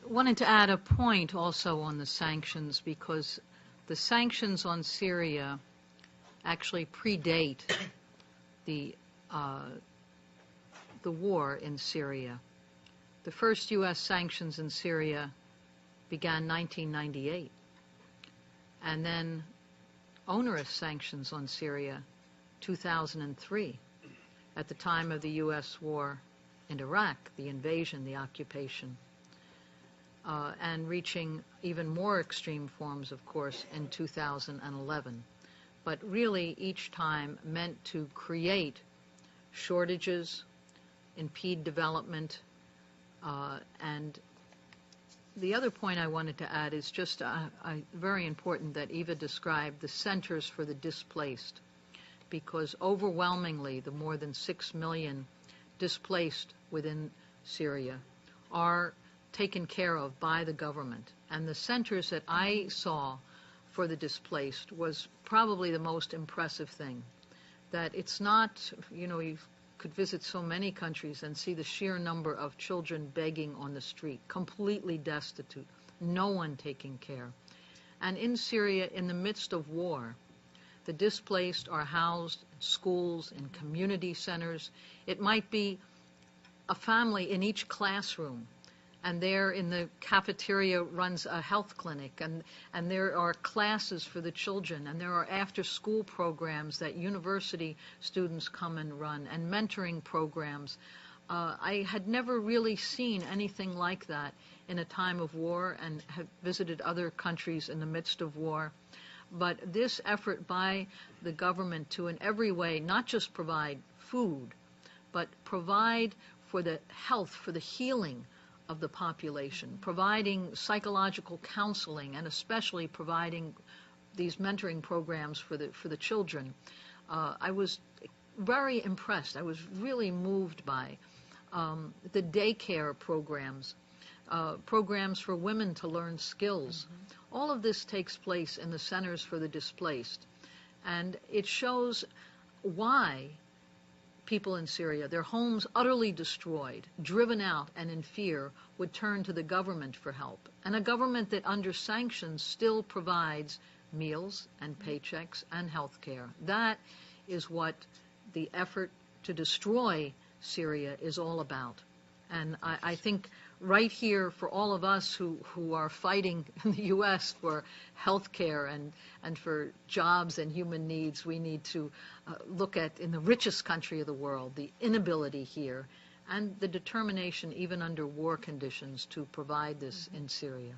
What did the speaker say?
I wanted to add a point also on the sanctions, because the sanctions on Syria actually predate the war in Syria. The first U.S. sanctions in Syria began 1998, and then onerous sanctions on Syria 2003, at the time of the U.S. war in Iraq, the invasion, the occupation, and reaching even more extreme forms, of course, in 2011. But really, each time meant to create shortages, impede development, and the other point I wanted to add is just very important that Eva described the centers for the displaced, because overwhelmingly the more than 6 million displaced within Syria are taken care of by the government. And the centers that I saw for the displaced was probably the most impressive thing. That it's not, you could visit so many countries and see the sheer number of children begging on the street, completely destitute, no one taking care. And in Syria, in the midst of war, the displaced are housed in schools, in community centers. It might be a family in each classroom, and there in the cafeteria runs a health clinic, and there are classes for the children, and there are after-school programs that university students come and run, and mentoring programs. I had never really seen anything like that in a time of war, and have visited other countries in the midst of war. But this effort by the government to in every way not just provide food, but provide for the health, for the healing of the population, providing psychological counseling, and especially providing these mentoring programs for the children. I was very impressed. I was really moved by the daycare programs, programs for women to learn skills. All of this takes place in the centers for the displaced, and it shows why people in Syria, their homes utterly destroyed, driven out and in fear, would turn to the government for help. And a government that under sanctions still provides meals and paychecks and health care. That is what the effort to destroy Syria is all about. And I think right here, for all of us who are fighting in the U.S. for health care and for jobs and human needs, we need to look at, in the richest country of the world, the inability here and the determination, even under war conditions, to provide this in Syria.